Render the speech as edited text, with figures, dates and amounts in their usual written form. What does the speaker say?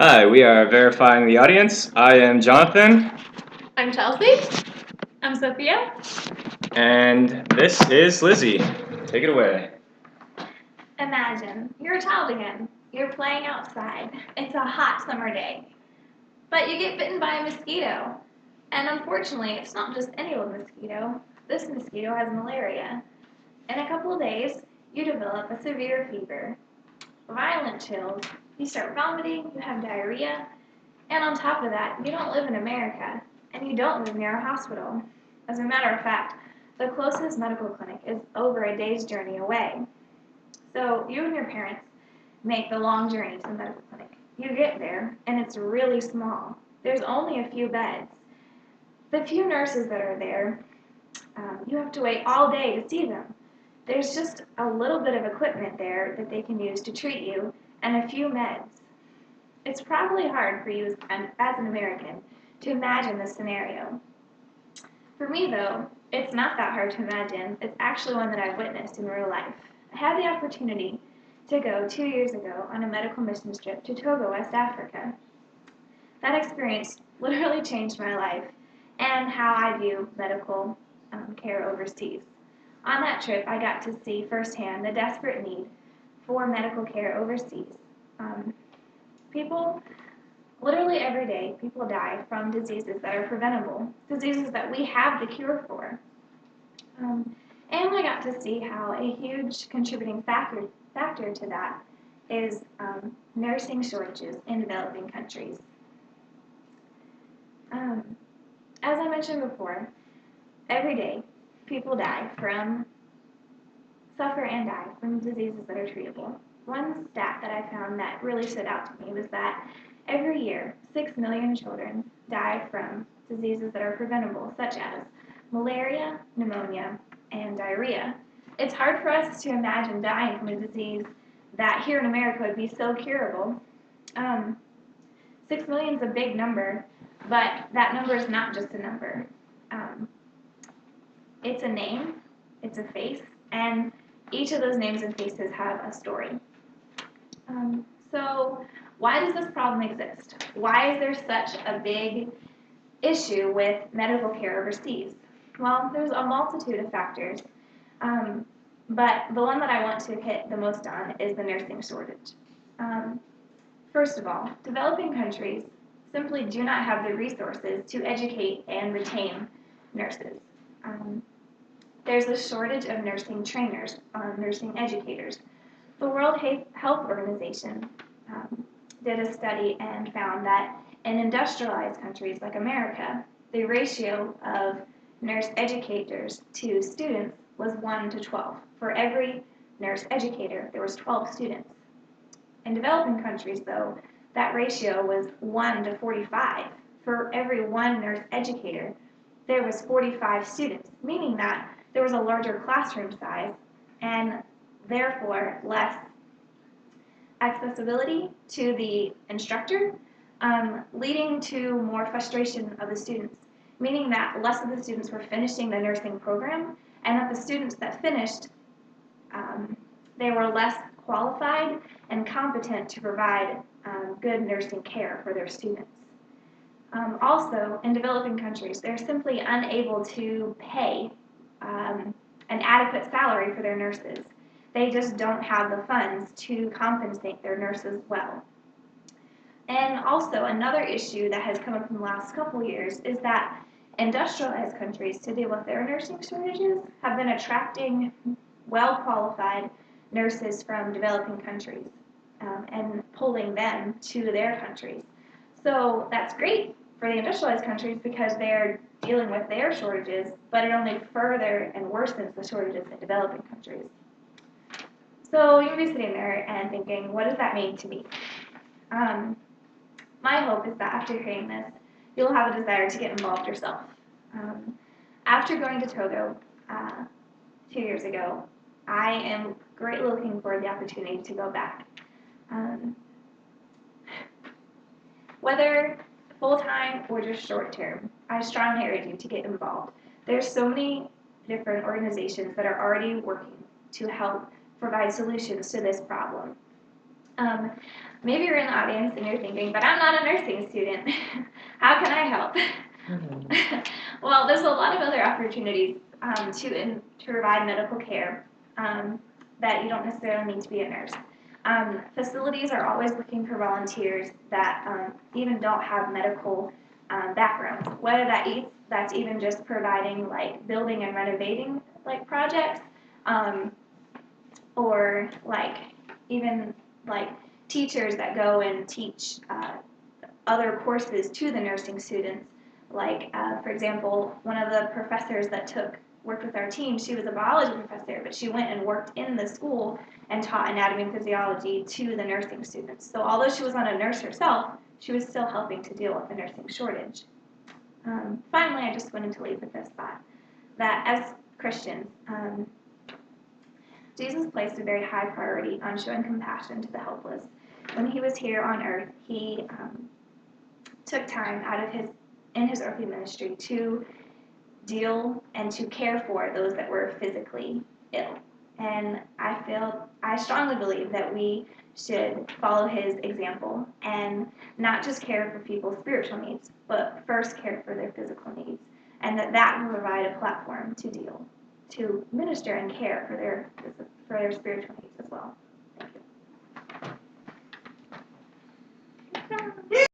Hi, we are verifying the audience. I am Jonathan, I'm Chelsea. I'm Sophia. and this is Lizzie. Take it away. Imagine you're a child again. You're playing outside. It's a hot summer day. But you get bitten by a mosquito. And unfortunately, it's not just any old mosquito. This mosquito has malaria. In a couple of days, you develop a severe fever, violent chills, you start vomiting, you have diarrhea, and on top of that, you don't live in America, and you don't live near a hospital. As a matter of fact, the closest medical clinic is over a day's journey away. So you and your parents make the long journey to the medical clinic. You get there, and it's really small. There's only a few beds. The few nurses that are there, you have to wait all day to see them. There's just a little bit of equipment there that they can use to treat you, and a few meds. It's probably hard for you as an American to imagine this scenario. For me, though, it's not that hard to imagine. It's actually one that I've witnessed in real life. I had the opportunity to go 2 years ago on a medical missions trip to Togo, West Africa. That experience literally changed my life and how I view medical care overseas. On that trip, I got to see firsthand the desperate need for medical care overseas. Um, People, literally every day, people die from diseases that are preventable, diseases that we have the cure for. And I got to see how a huge contributing factor to that is nursing shortages in developing countries. Um, as I mentioned before, every day people suffer and die from diseases that are treatable. One stat that I found that really stood out to me was that every year 6 million children die from diseases that are preventable, such as malaria, pneumonia, and diarrhea. It's hard for us to imagine dying from a disease that here in America would be so curable. Um, 6 million is a big number, but that number is not just a number. Um, it's a name, it's a face, and each of those names and faces have a story. So, why does this problem exist? Why is there such a big issue with medical care overseas? Well, there's a multitude of factors, um, but the one that I want to hit the most on is the nursing shortage. Um, First of all, developing countries simply do not have the resources to educate and retain nurses. Um, there's a shortage of nursing trainers, nursing educators. The World Health Organization did a study and found that in industrialized countries like America, the ratio of nurse educators to students was 1 to 12. For every nurse educator, there was 12 students. In developing countries, though, that ratio was 1 to 45. For every one nurse educator, there was 45 students, meaning that there was a larger classroom size and therefore less accessibility to the instructor, leading to more frustration of the students, meaning that less of the students were finishing the nursing program and that the students that finished, they were less qualified and competent to provide good nursing care for their students. Also, in developing countries, they're simply unable to pay an adequate salary for their nurses. They just don't have the funds to compensate their nurses well. And also, another issue that has come up in the last couple years is that industrialized countries, to deal with their nursing shortages, have been attracting well qualified nurses from developing countries and pulling them to their countries. So that's great for the industrialized countries because they're dealing with their shortages, but it only further and worsens the shortages in developing countries. So you'll be sitting there and thinking, what does that mean to me? Um, my hope is that after hearing this, you'll have a desire to get involved yourself. Um, After going to Togo 2 years ago, I am greatly looking forward to the opportunity to go back. Um, Whether full-time or just short-term, I strongly urge you to get involved. There's so many different organizations that are already working to help provide solutions to this problem. Maybe you're in the audience and you're thinking, but I'm not a nursing student. How can I help? Well, there's a lot of other opportunities to provide medical care that you don't necessarily need to be a nurse. Facilities are always looking for volunteers that even don't have medical backgrounds, whether that's even just providing like building and renovating like projects, or like even like teachers that go and teach other courses to the nursing students. Like, for example, one of the professors that worked with our team, she was a biology professor, but she went and worked in the school and taught anatomy and physiology to the nursing students. So although she was not a nurse herself, she was still helping to deal with the nursing shortage. Finally, I just wanted to leave with this thought, that as Christians, Jesus placed a very high priority on showing compassion to the helpless. When he was here on earth, he took time out of his earthly ministry to deal and to care for those that were physically ill. And I strongly believe that we should follow his example and not just care for people's spiritual needs, but first care for their physical needs. And that will provide a platform to minister and care for their spiritual needs as well. Thank you.